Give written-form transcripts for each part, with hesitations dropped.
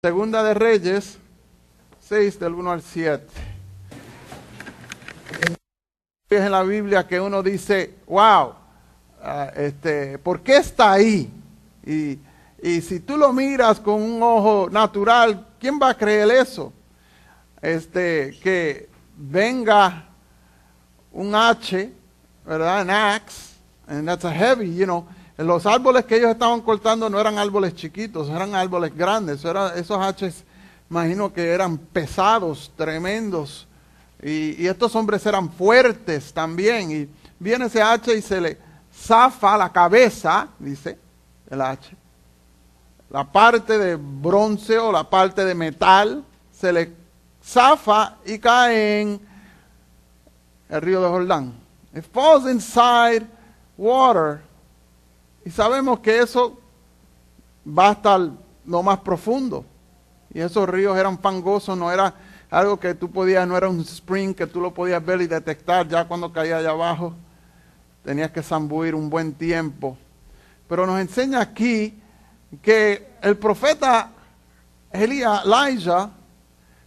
Segunda de Reyes 6 del 1 al 7. Es en la Biblia que uno dice, wow, ¿por qué está ahí? Y si tú lo miras con un ojo natural, ¿quién va a creer eso? Que venga un hache, ¿verdad? An axe, and that's a heavy, Los árboles que ellos estaban cortando no eran árboles chiquitos, eran árboles grandes. Esos haches, imagino que eran pesados, tremendos. Y estos hombres eran fuertes también. Y viene ese hache y se le zafa la cabeza, dice el hache. La parte de bronce o la parte de metal se le zafa y cae en el río de Jordán. It falls inside water. Y sabemos que eso va hasta lo más profundo. Y esos ríos eran fangosos, no era algo que tú podías, no era un spring que tú lo podías ver y detectar ya cuando caía allá abajo. Tenías que zambuir un buen tiempo. Pero nos enseña aquí que el profeta Elijah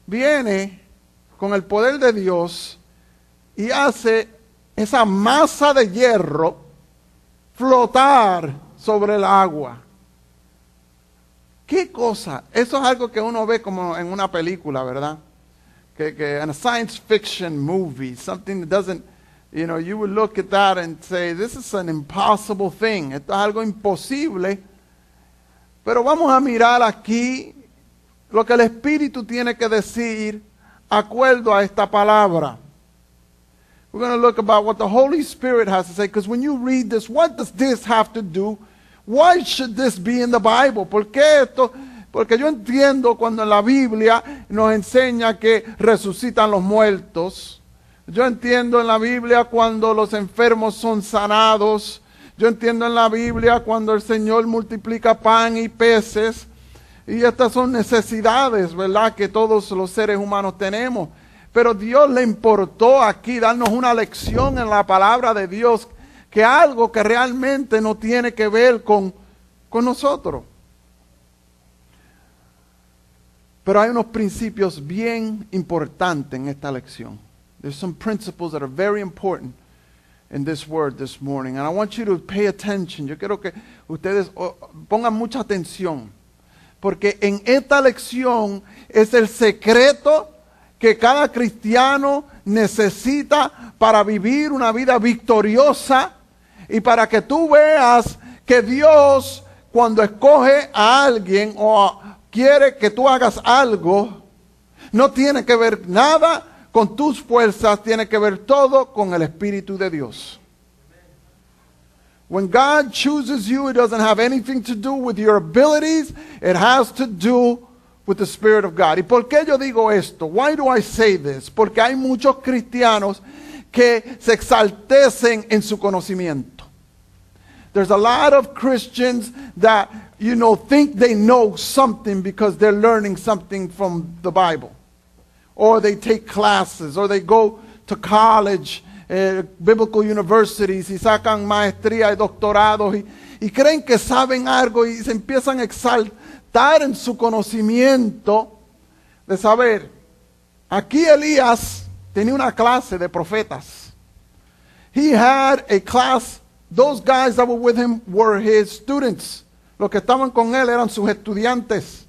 viene con el poder de Dios y hace esa masa de hierro flotar sobre el agua. ¿Qué cosa? Eso es algo que uno ve como en una película, ¿verdad? Que en a science fiction movie, something that doesn't, you would look at that and say, this is an impossible thing. Esto es algo imposible. Pero vamos a mirar aquí lo que el Espíritu tiene que decir acuerdo a esta palabra. We're going to look about what the Holy Spirit has to say, because when you read this, what does this have to do? Why should this be in the Bible? ¿Por qué esto? Porque yo entiendo cuando en la Biblia nos enseña que resucitan los muertos. Yo entiendo en la Biblia cuando los enfermos son sanados. Yo entiendo en la Biblia cuando el Señor multiplica pan y peces. Y estas son necesidades, ¿verdad?, que todos los seres humanos tenemos. Pero Dios le importó aquí darnos una lección en la palabra de Dios, que algo que realmente no tiene que ver con nosotros. Pero hay unos principios bien importantes en esta lección. There's some principles that are very important in this word this morning. And I want you to pay attention. Yo quiero que ustedes pongan mucha atención. Porque en esta lección es el secreto que cada cristiano necesita para vivir una vida victoriosa y para que tú veas que Dios, cuando escoge a alguien o quiere que tú hagas algo, no tiene que ver nada con tus fuerzas, tiene que ver todo con el Espíritu de Dios. When God chooses you, it doesn't have anything to do with your abilities, it has to do with the Spirit of God. ¿Y por qué yo digo esto? Why do I say this? Porque hay muchos cristianos que se exaltecen en su conocimiento. There's a lot of Christians that, think they know something because they're learning something from the Bible. Or they take classes, or they go to college, biblical universities, y sacan maestría y doctorados, y creen que saben algo y se empiezan a exaltar en su conocimiento de saber. Aquí Elías tenía una clase de profetas. He had a class. Those guys that were with him were his students. Los que estaban con él eran sus estudiantes.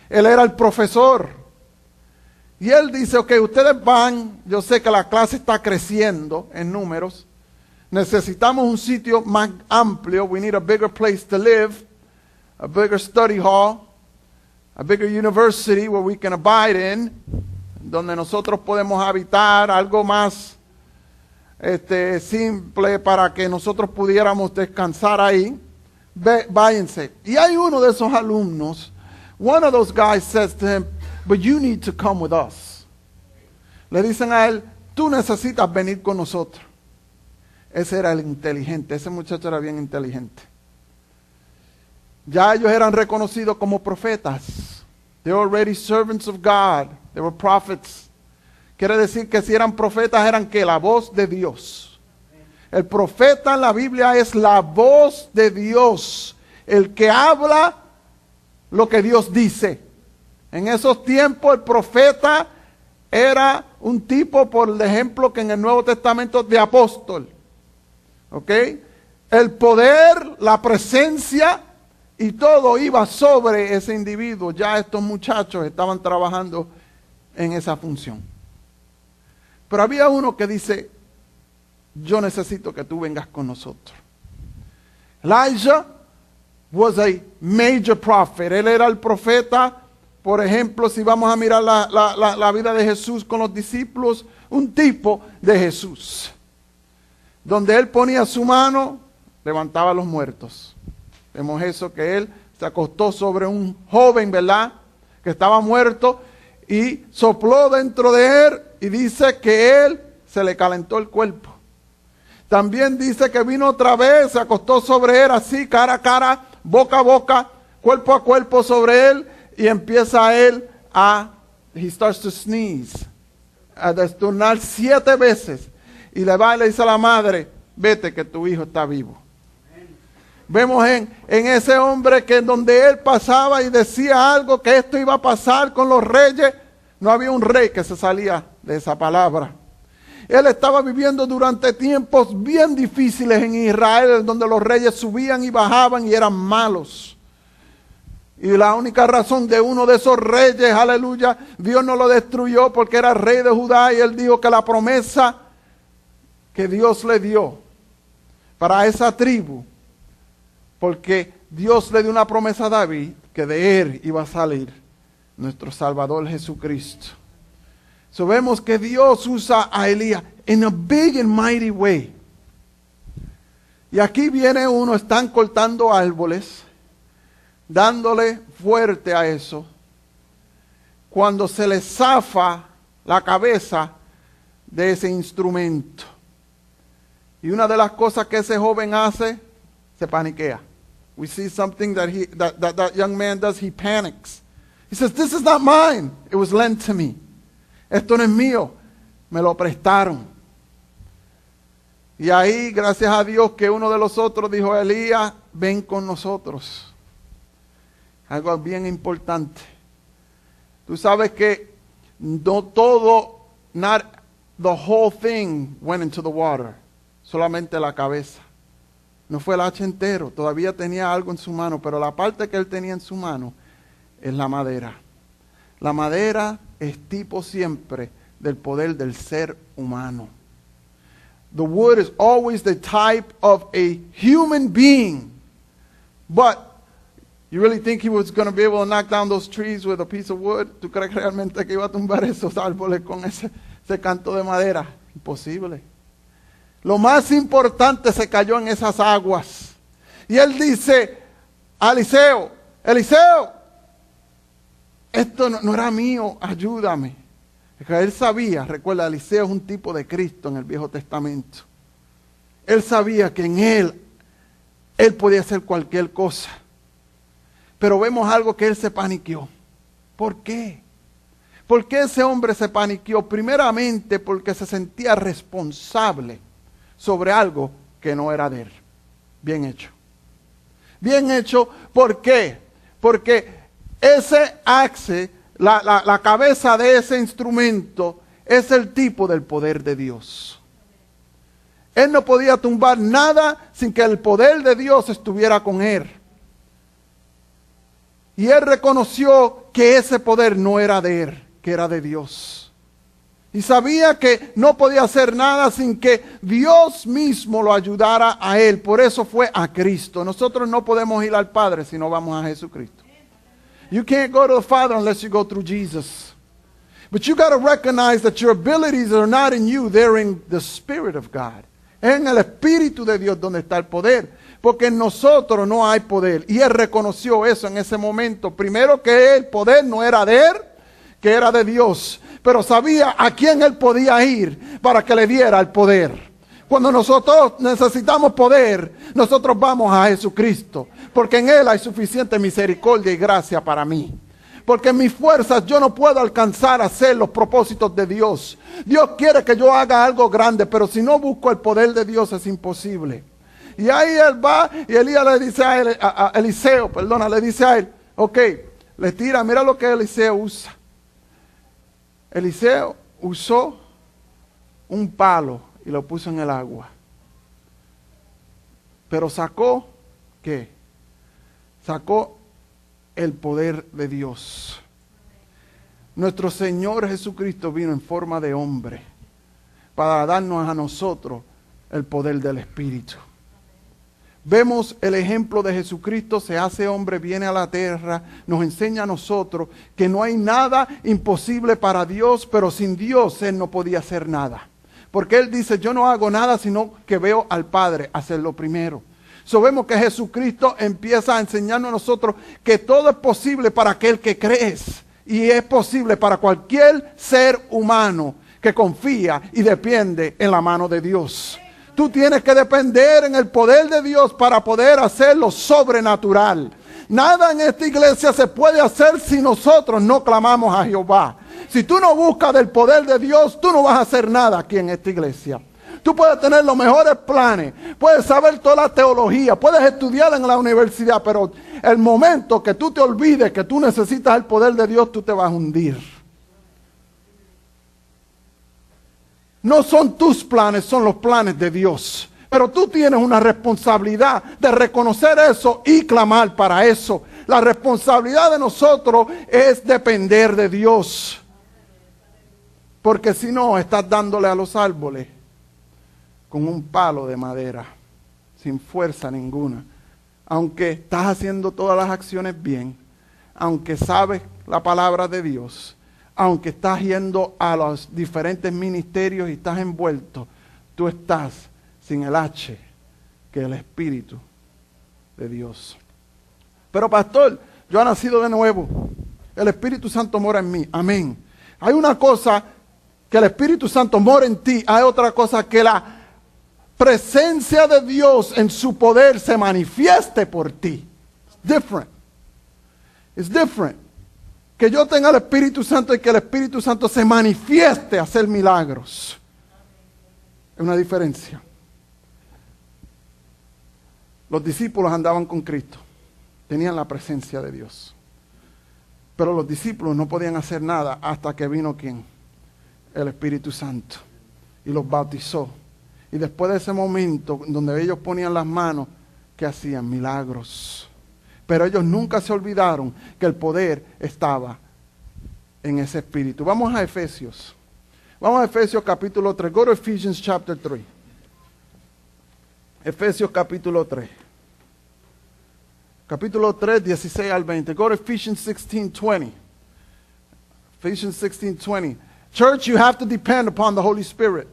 Él era el profesor. Y él dice, ok, ustedes van, yo sé que la clase está creciendo en números. Necesitamos un sitio más amplio. We need a bigger place to live. A bigger study hall, a bigger university where we can abide in, donde nosotros podemos habitar, algo más simple para que nosotros pudiéramos descansar ahí. Váyanse. Y hay uno de esos alumnos, one of those guys says to him, but you need to come with us. Le dicen a él, tú necesitas venir con nosotros. Ese era el inteligente, ese muchacho era bien inteligente. Ya ellos eran reconocidos como profetas. They were already servants of God. They were prophets. Quiere decir que si eran profetas eran que la voz de Dios. El profeta en la Biblia es la voz de Dios. El que habla lo que Dios dice. En esos tiempos el profeta era un tipo, por ejemplo, que en el Nuevo Testamento de apóstol. ¿Ok? El poder, la presencia y todo iba sobre ese individuo. Ya estos muchachos estaban trabajando en esa función. Pero había uno que dice, yo necesito que tú vengas con nosotros. Elijah was a major prophet. Él era el profeta. Por ejemplo, si vamos a mirar la vida de Jesús con los discípulos, un tipo de Jesús. Donde él ponía su mano, levantaba a los muertos. Vemos eso, que él se acostó sobre un joven, ¿verdad? Que estaba muerto y sopló dentro de él y dice que él se le calentó el cuerpo. También dice que vino otra vez, se acostó sobre él así, cara a cara, boca a boca, cuerpo a cuerpo sobre él y empieza él he starts to sneeze, a destornar 7 veces y le va y le dice a la madre, vete que tu hijo está vivo. Vemos en ese hombre que donde él pasaba y decía algo que esto iba a pasar con los reyes, no había un rey que se salía de esa palabra. Él estaba viviendo durante tiempos bien difíciles en Israel, donde los reyes subían y bajaban y eran malos. Y la única razón de uno de esos reyes, aleluya, Dios no lo destruyó porque era rey de Judá y él dijo que la promesa que Dios le dio para esa tribu, porque Dios le dio una promesa a David que de él iba a salir nuestro Salvador Jesucristo. So vemos que Dios usa a Elías in a big and mighty way. Y aquí viene uno, están cortando árboles, dándole fuerte a eso. Cuando se le zafa la cabeza de ese instrumento. Y una de las cosas que ese joven hace, se paniquea. We see something that young man does, he panics. He says, this is not mine, it was lent to me. Esto no es mío, me lo prestaron. Y ahí, gracias a Dios, que uno de los otros dijo, Elías, ven con nosotros. Algo bien importante. Tú sabes que no todo, not the whole thing went into the water. Solamente la cabeza. No fue el hacha entero, todavía tenía algo en su mano, pero la parte que él tenía en su mano es la madera. La madera es tipo siempre del poder del ser humano. The wood is always the type of a human being. But, you really think he was going to be able to knock down those trees with a piece of wood? ¿Tú crees realmente que iba a tumbar esos árboles con ese canto de madera? Imposible. Lo más importante se cayó en esas aguas. Y él dice a Eliseo, Eliseo, esto no era mío, ayúdame. Él sabía, recuerda, Eliseo es un tipo de Cristo en el Viejo Testamento. Él sabía que en él podía hacer cualquier cosa. Pero vemos algo que él se paniqueó. ¿Por qué? ¿Por qué ese hombre se paniqueó? Primeramente porque se sentía responsable sobre algo que no era de él. Bien hecho. Bien hecho, ¿por qué? Porque ese axe, la cabeza de ese instrumento, es el tipo del poder de Dios. Él no podía tumbar nada sin que el poder de Dios estuviera con él. Y él reconoció que ese poder no era de él, que era de Dios. Y sabía que no podía hacer nada sin que Dios mismo lo ayudara a él. Por eso fue a Cristo. Nosotros no podemos ir al Padre si no vamos a Jesucristo. You can't go to the Father unless you go through Jesus. But you got to recognize that your abilities are not in you, they're in the Spirit of God. Es en el Espíritu de Dios donde está el poder. Porque en nosotros no hay poder. Y él reconoció eso en ese momento. Primero que el poder no era de él, que era de Dios. Pero sabía a quién él podía ir para que le diera el poder. Cuando nosotros necesitamos poder, nosotros vamos a Jesucristo. Porque en él hay suficiente misericordia y gracia para mí. Porque en mis fuerzas yo no puedo alcanzar a hacer los propósitos de Dios. Dios quiere que yo haga algo grande, pero si no busco el poder de Dios es imposible. Y ahí él va y Elías le dice a Eliseo, le dice a él, ok, le tira. Mira lo que Eliseo usa. Eliseo usó un palo y lo puso en el agua. Pero sacó, ¿qué? Sacó el poder de Dios. Nuestro Señor Jesucristo vino en forma de hombre para darnos a nosotros el poder del Espíritu. Vemos el ejemplo de Jesucristo, se hace hombre, viene a la tierra, nos enseña a nosotros que no hay nada imposible para Dios, pero sin Dios Él no podía hacer nada. Porque Él dice, yo no hago nada sino que veo al Padre hacerlo primero. Vemos que Jesucristo empieza a enseñarnos a nosotros que todo es posible para aquel que crees. Y es posible para cualquier ser humano que confía y depende en la mano de Dios. Tú tienes que depender en el poder de Dios para poder hacer lo sobrenatural. Nada en esta iglesia se puede hacer si nosotros no clamamos a Jehová. Si tú no buscas del poder de Dios, tú no vas a hacer nada aquí en esta iglesia. Tú puedes tener los mejores planes, puedes saber toda la teología, puedes estudiar en la universidad, pero el momento que tú te olvides que tú necesitas el poder de Dios, tú te vas a hundir. No son tus planes, son los planes de Dios. Pero tú tienes una responsabilidad de reconocer eso y clamar para eso. La responsabilidad de nosotros es depender de Dios. Porque si no, estás dándole a los árboles con un palo de madera, sin fuerza ninguna. Aunque estás haciendo todas las acciones bien, aunque sabes la palabra de Dios, aunque estás yendo a los diferentes ministerios y estás envuelto, tú estás sin el H, que es el Espíritu de Dios. Pero pastor, yo he nacido de nuevo. El Espíritu Santo mora en mí. Amén. Hay una cosa que el Espíritu Santo mora en ti. Hay otra cosa que la presencia de Dios en su poder se manifieste por ti. It's different. It's different. Que yo tenga el Espíritu Santo y que el Espíritu Santo se manifieste a hacer milagros. Es una diferencia. Los discípulos andaban con Cristo. Tenían la presencia de Dios. Pero los discípulos no podían hacer nada hasta que vino ¿quién? El Espíritu Santo. Y los bautizó. Y después de ese momento donde ellos ponían las manos, ¿qué hacían? Milagros. Pero ellos nunca se olvidaron que el poder estaba en ese Espíritu. Vamos a Efesios. Vamos a Efesios capítulo 3. Go to Ephesians chapter 3. Efesios capítulo 3. Capítulo 3, 16 al 20. Go to Ephesians 16:20. Ephesians 16:20. Church, you have to depend upon the Holy Spirit.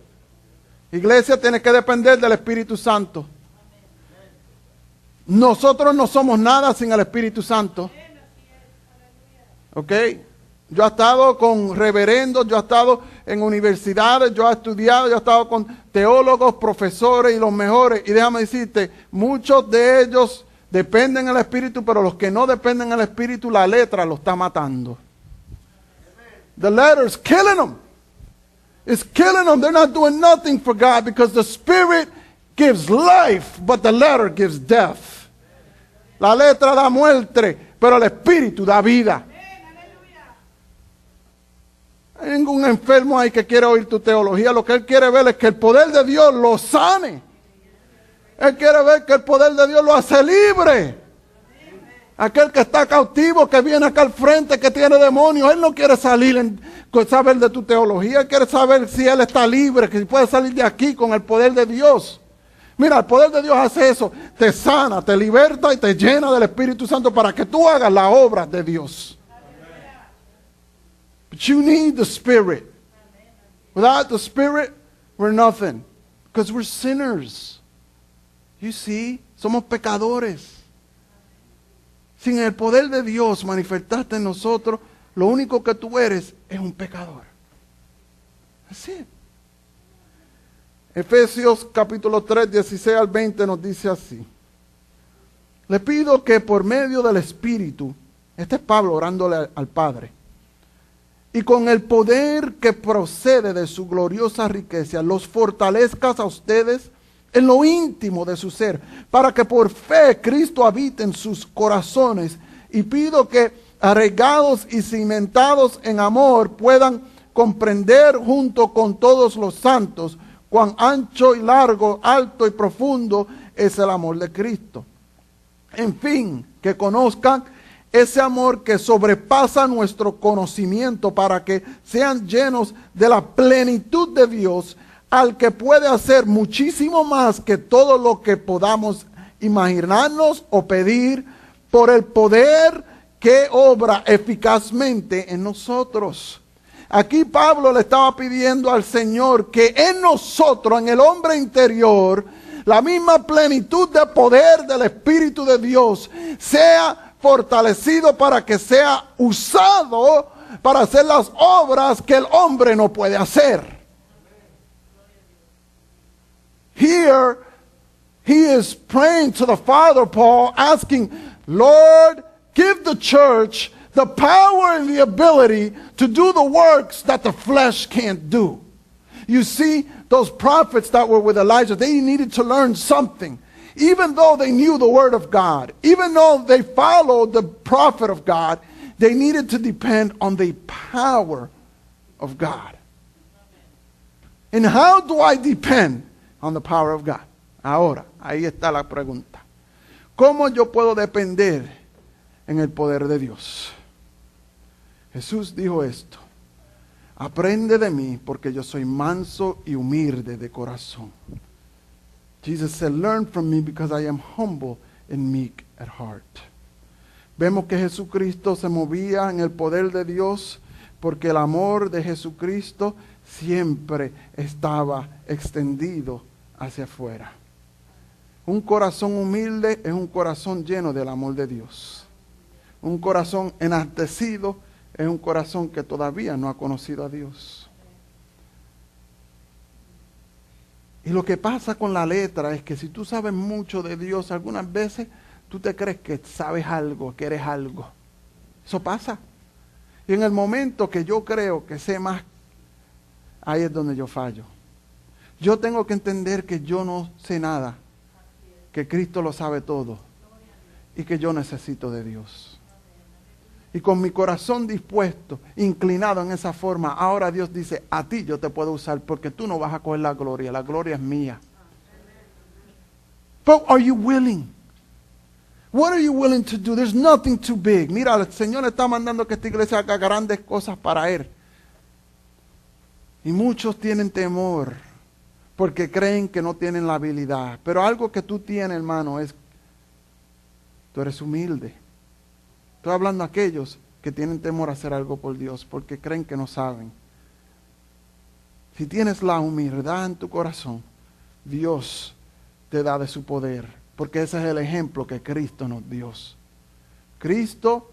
Iglesia, tiene que depender del Espíritu Santo. Nosotros no somos nada sin el Espíritu Santo. ¿Ok? Yo he estado con reverendos, yo he estado en universidades, yo he estudiado, yo he estado con teólogos, profesores y los mejores. Y déjame decirte, muchos de ellos dependen del Espíritu, pero los que no dependen del Espíritu, la letra lo está matando. The letter's killing them. It's killing them. They're not doing nothing for God because the Spirit gives life, but the letter gives death. La letra da muerte, pero el Espíritu da vida. Hay ningún enfermo ahí que quiere oír tu teología. Lo que él quiere ver es que el poder de Dios lo sane. Él quiere ver que el poder de Dios lo hace libre. Aquel que está cautivo, que viene acá al frente, que tiene demonios, él no quiere salir saber de tu teología. Él quiere saber si él está libre, que si puede salir de aquí con el poder de Dios. Mira, el poder de Dios hace eso. Te sana, te liberta y te llena del Espíritu Santo para que tú hagas la obra de Dios. But you need the Spirit. Without the Spirit, we're nothing. Because we're sinners. You see, somos pecadores. Sin el poder de Dios manifestaste en nosotros, lo único que tú eres es un pecador. Así. Efesios capítulo 3, 16 al 20 nos dice así. Le pido que por medio del Espíritu, este es Pablo orándole al Padre, y con el poder que procede de su gloriosa riqueza, los fortalezcas a ustedes en lo íntimo de su ser, para que por fe Cristo habite en sus corazones. Y pido que arraigados y cimentados en amor, puedan comprender junto con todos los santos cuán ancho y largo, alto y profundo es el amor de Cristo. En fin, que conozcan ese amor que sobrepasa nuestro conocimiento, para que sean llenos de la plenitud de Dios, al que puede hacer muchísimo más que todo lo que podamos imaginarnos o pedir, por el poder que obra eficazmente en nosotros. Aquí Pablo le estaba pidiendo al Señor que en nosotros, en el hombre interior, la misma plenitud de poder del Espíritu de Dios sea fortalecido para que sea usado para hacer las obras que el hombre no puede hacer. Here, he is praying to the Father, Paul, asking, Lord, give the church the power and the ability to do the works that the flesh can't do. You see, those prophets that were with Elijah, they needed to learn something. Even though they knew the word of God, even though they followed the prophet of God, they needed to depend on the power of God. And how do I depend on the power of God? Ahora, ahí está la pregunta. ¿Cómo yo puedo depender en el poder de Dios? Jesús dijo esto: aprende de mí, porque yo soy manso y humilde de corazón. Jesus said, learn from me because I am humble and meek at heart. Vemos que Jesucristo se movía en el poder de Dios, porque el amor de Jesucristo siempre estaba extendido hacia afuera. Un corazón humilde es un corazón lleno del amor de Dios. Un corazón enaltecido es un corazón que todavía no ha conocido a Dios. Y lo que pasa con la letra es que si tú sabes mucho de Dios, algunas veces tú te crees que sabes algo, que eres algo. Eso pasa. Y en el momento que yo creo que sé más, ahí es donde yo fallo. Yo tengo que entender que yo no sé nada, que Cristo lo sabe todo y que yo necesito de Dios. Y con mi corazón dispuesto, inclinado en esa forma, ahora Dios dice, a ti yo te puedo usar, porque tú no vas a coger la gloria es mía. But are you willing? What are you willing to do? There's nothing too big. Mira, el Señor está mandando que esta iglesia haga grandes cosas para Él. Y muchos tienen temor, porque creen que no tienen la habilidad. Pero algo que tú tienes, hermano, es, tú eres humilde. Estoy hablando a aquellos que tienen temor a hacer algo por Dios porque creen que no saben. Si tienes la humildad en tu corazón, Dios te da de su poder, porque ese es el ejemplo que Cristo nos dio. Cristo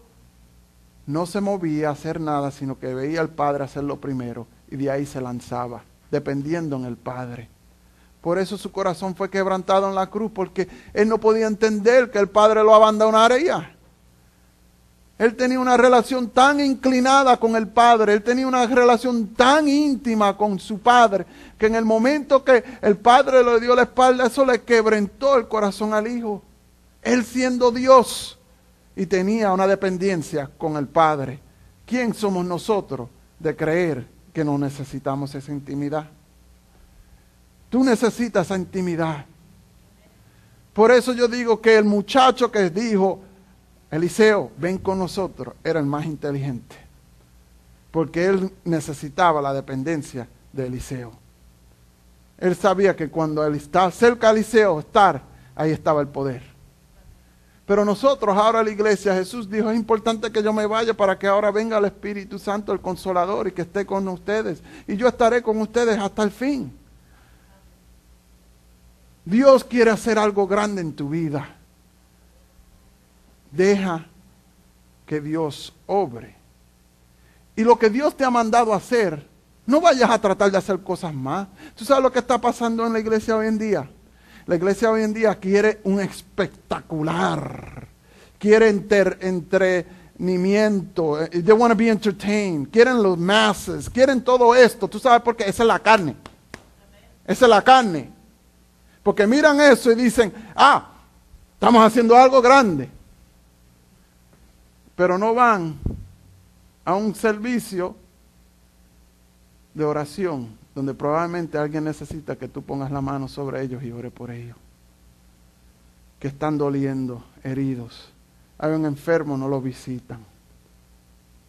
no se movía a hacer nada, sino que veía al Padre hacerlo primero y de ahí se lanzaba, dependiendo en el Padre. Por eso su corazón fue quebrantado en la cruz, porque Él no podía entender que el Padre lo abandonaría. Él tenía una relación tan inclinada con el Padre, Él tenía una relación tan íntima con su Padre, que en el momento que el Padre le dio la espalda, eso le quebrantó el corazón al Hijo. Él siendo Dios y tenía una dependencia con el Padre. ¿Quién somos nosotros de creer que no necesitamos esa intimidad? Tú necesitas esa intimidad. Por eso yo digo que el muchacho que dijo, Eliseo, ven con nosotros, era el más inteligente, porque él necesitaba la dependencia de Eliseo. Él sabía que cuando él estaba cerca de Eliseo, ahí estaba el poder. Pero nosotros ahora, la iglesia, Jesús dijo, es importante que yo me vaya para que ahora venga el Espíritu Santo, el Consolador, y que esté con ustedes, y yo estaré con ustedes hasta el fin. Dios quiere hacer algo grande en tu vida. Deja que Dios obre. Y lo que Dios te ha mandado a hacer, no vayas a tratar de hacer cosas más. ¿Tú sabes lo que está pasando en la iglesia hoy en día? La iglesia hoy en día quiere un espectacular. Quiere entretenimiento. They want to be entertained. Quieren los masses. Quieren todo esto. ¿Tú sabes por qué? Esa es la carne. Esa es la carne. Porque miran eso y dicen, estamos haciendo algo grande. pero no van a un servicio de oración, donde probablemente alguien necesita que tú pongas la mano sobre ellos y ore por ellos, que están doliendo, heridos. Hay un enfermo, no lo visitan,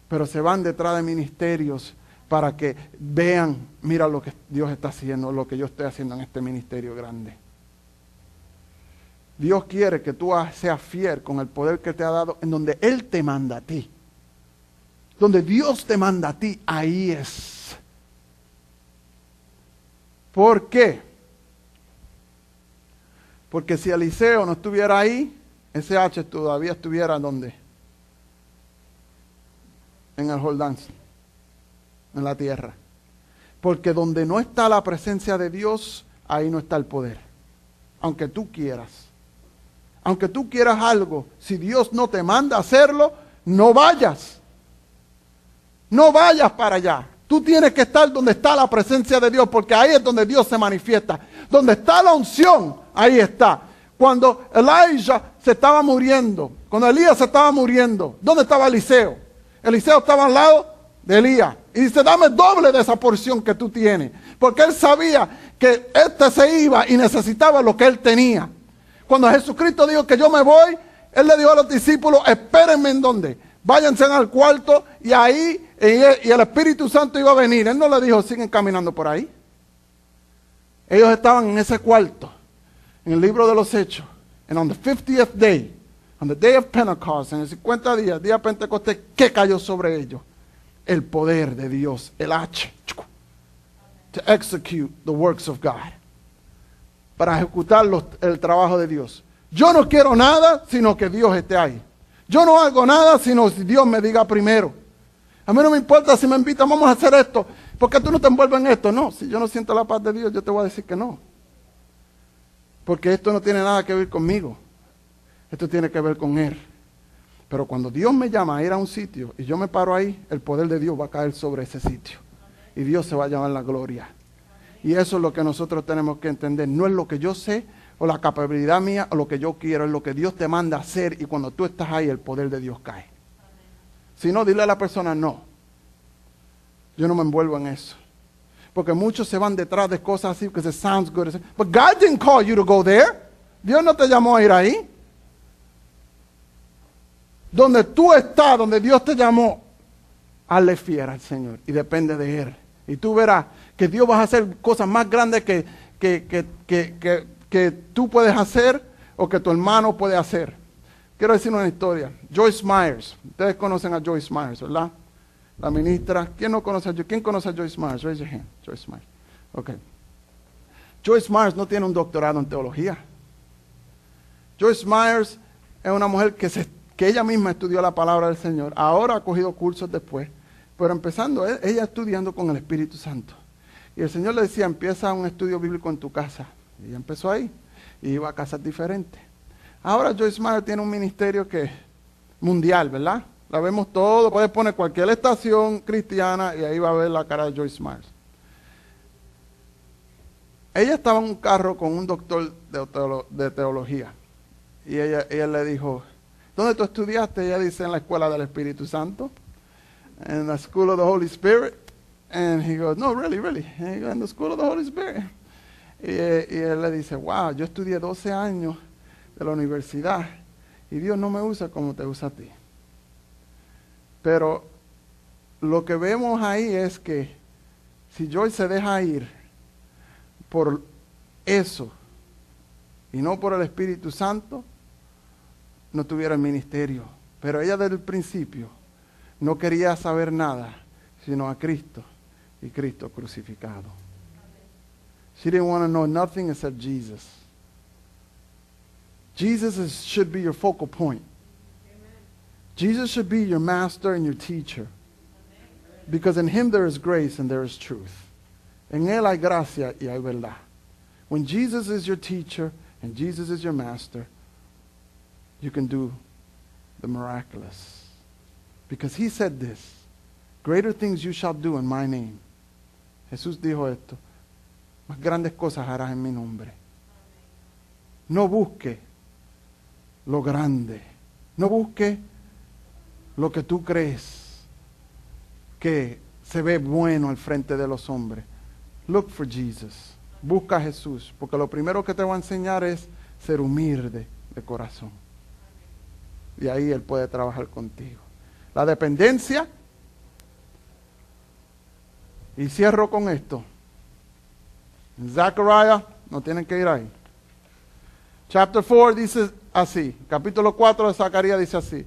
pero se van detrás de ministerios para que vean, mira lo que Dios está haciendo, lo que yo estoy haciendo en este ministerio grande. Dios quiere que tú seas fiel con el poder que te ha dado, en donde Él te manda a ti. Donde Dios te manda a ti, ahí es. ¿Por qué? Porque si Eliseo no estuviera ahí, ese H todavía estuviera ¿dónde? En el Jordán, en la tierra. Porque donde no está la presencia de Dios, ahí no está el poder. Aunque tú quieras. Aunque tú quieras algo, si Dios no te manda a hacerlo, no vayas. No vayas para allá. Tú tienes que estar donde está la presencia de Dios, porque ahí es donde Dios se manifiesta. Donde está la unción, ahí está. Cuando Elijah se estaba muriendo, cuando Elías se estaba muriendo, ¿dónde estaba Eliseo? Eliseo estaba al lado de Elías. Y dice, dame doble de esa porción que tú tienes. Porque él sabía que este se iba y necesitaba lo que él tenía. Cuando Jesucristo dijo que yo me voy, Él le dijo a los discípulos, espérenme en donde. Váyanse al cuarto y ahí, y el Espíritu Santo iba a venir. Él no le dijo, siguen caminando por ahí. Ellos estaban en ese cuarto, en el libro de los Hechos. And on the 50th day, on the day of Pentecost, en el 50 días, día de Pentecostés, ¿qué cayó sobre ellos? El poder de Dios, el H. To execute the works of God. Para ejecutar el trabajo de Dios. Yo no quiero nada, sino que Dios esté ahí. Yo no hago nada, sino si Dios me diga primero. A mí no me importa si me invitan, vamos a hacer esto. ¿Por qué tú no te envuelves en esto? No, si yo no siento la paz de Dios, yo te voy a decir que no. Porque esto no tiene nada que ver conmigo. Esto tiene que ver con Él. Pero cuando Dios me llama a ir a un sitio y yo me paro ahí, el poder de Dios va a caer sobre ese sitio. Y Dios se va a llamar la gloria. Y eso es lo que nosotros tenemos que entender. No es lo que yo sé o la capacidad mía o lo que yo quiero. Es lo que Dios te manda a hacer. Y cuando tú estás ahí, el poder de Dios cae. Si no, dile a la persona, no. Yo no me envuelvo en eso. Porque muchos se van detrás de cosas así because it sounds good. But God didn't call you to go there. Dios no te llamó a ir ahí. Donde tú estás, donde Dios te llamó, hazle fiel al Señor. Y depende de Él. Y tú verás que Dios va a hacer cosas más grandes que tú puedes hacer o que tu hermano puede hacer. Quiero decir una historia. Joyce Myers. Ustedes conocen a Joyce Myers, ¿verdad? La ministra. ¿Quién no conoce a Joyce? ¿Quién conoce a Joyce Myers? Raise your hand. Joyce Myers. Ok. Joyce Myers no tiene un doctorado en teología. Joyce Myers es una mujer que ella misma estudió la palabra del Señor. Ahora ha cogido cursos después. Pero empezando, ella estudiando con el Espíritu Santo. Y el Señor le decía, empieza un estudio bíblico en tu casa. Y ella empezó ahí. Y iba a casas diferentes. Ahora Joyce Myers tiene un ministerio que es mundial, ¿verdad? La vemos todo. Puedes poner cualquier estación cristiana y ahí va a ver la cara de Joyce Myers. Ella estaba en un carro con un doctor de teología. Y ella le dijo, ¿dónde tú estudiaste? Ella dice, en la escuela del Espíritu Santo. In the school of the Holy Spirit. And he goes, no, really. And he goes, in the school of the Holy Spirit. Y él le dice, wow, yo estudié 12 años de la universidad y Dios no me usa como te usa a ti. Pero lo que vemos ahí es que si Joyce se deja ir por eso y no por el Espíritu Santo, no tuviera el ministerio. Pero ella desde el principio no quería saber nada, sino a Cristo y Cristo crucificado. She didn't want to know nothing except Jesus. Jesus should be your focal point. Amen. Jesus should be your master and your teacher. Amen. Because in Him there is grace and there is truth. En Él hay gracia y hay verdad. When Jesus is your teacher and Jesus is your master, you can do the miraculous. Because He said this, greater things you shall do in my name. Jesús dijo esto, más grandes cosas harás en mi nombre. No busque lo grande, no busque lo que tú crees que se ve bueno al frente de los hombres. Look for Jesus. Busca a Jesús, porque lo primero que te va a enseñar es ser humilde de corazón. Y ahí Él puede trabajar contigo. La dependencia. Y cierro con esto. En Zechariah, no tienen que ir ahí. Chapter 4 dice así, capítulo 4 de Zacarías dice así.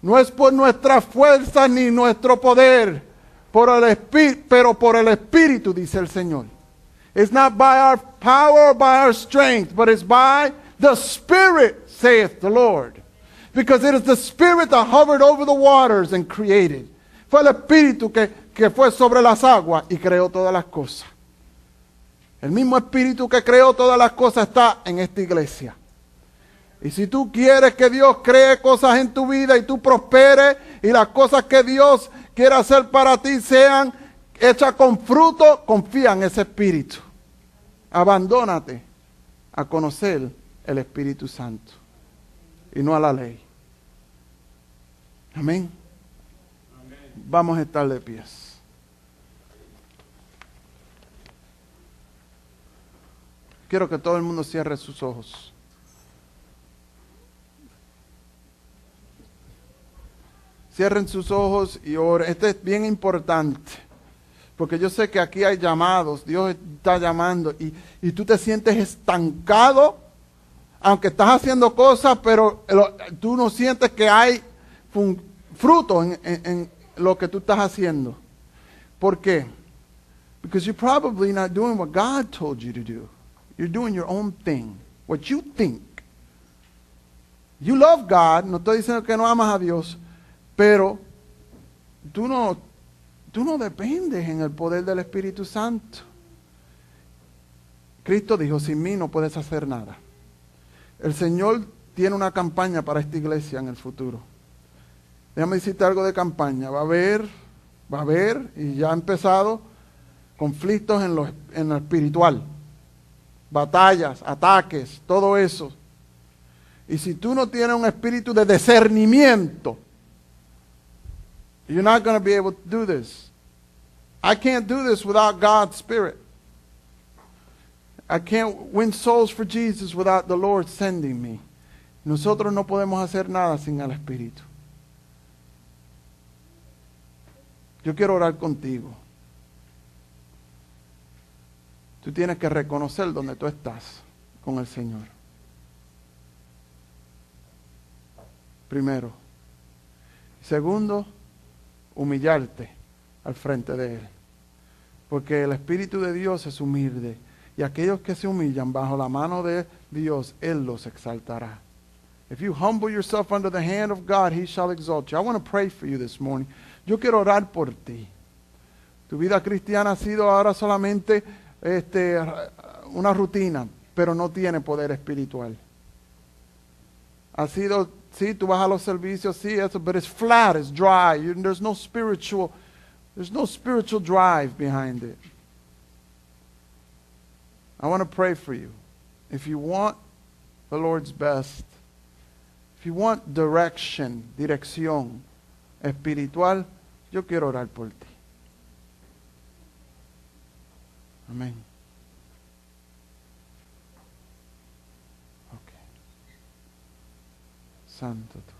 No es por nuestra fuerza ni nuestro poder, pero por el Espíritu, dice el Señor. It's not by our power or by our strength, but it's by the Spirit, saith the Lord. Because it is the Spirit that hovered over the waters and created. Fue el Espíritu que fue sobre las aguas y creó todas las cosas. El mismo Espíritu que creó todas las cosas está en esta iglesia. Y si tú quieres que Dios cree cosas en tu vida y tú prosperes y las cosas que Dios quiere hacer para ti sean hechas con fruto, confía en ese Espíritu. Abandónate a conocer el Espíritu Santo y no a la ley. Amén. Vamos a estar de pies. Quiero que todo el mundo cierre sus ojos. Cierren sus ojos y oren. Esto es bien importante. Porque yo sé que aquí hay llamados. Dios está llamando. Y tú te sientes estancado. Aunque estás haciendo cosas, pero tú no sientes que hay fruto en lo que tú estás haciendo. ¿Por qué? Because you're probably not doing what God told you to do. You're doing your own thing. What you think. You love God. No estoy diciendo que no amas a Dios. Pero tú no dependes en el poder del Espíritu Santo. Cristo dijo, sin mí no puedes hacer nada. El Señor tiene una campaña para esta iglesia en el futuro. Déjame decirte algo de campaña. Va a haber, y ya ha empezado, conflictos en lo espiritual. Batallas, ataques, todo eso. Y si tú no tienes un espíritu de discernimiento, you're not going to be able to do this. I can't do this without God's Spirit. I can't win souls for Jesus without the Lord sending me. Nosotros no podemos hacer nada sin el Espíritu. Yo quiero orar contigo. Tú tienes que reconocer dónde tú estás con el Señor. Primero. Segundo, humillarte al frente de Él. Porque el Espíritu de Dios es humilde. Y aquellos que se humillan bajo la mano de Dios, Él los exaltará. If you humble yourself under the hand of God, He shall exalt you. I want to pray for you this morning. Yo quiero orar por ti. Tu vida cristiana ha sido ahora solamente una rutina, pero no tiene poder espiritual. Ha sido, sí, tú vas a los servicios, sí, eso, but it's flat, it's dry. There's no spiritual drive behind it. I want to pray for you. If you want the Lord's best, if you want dirección espiritual, yo quiero orar por ti. Amén. Okay. Santo tú.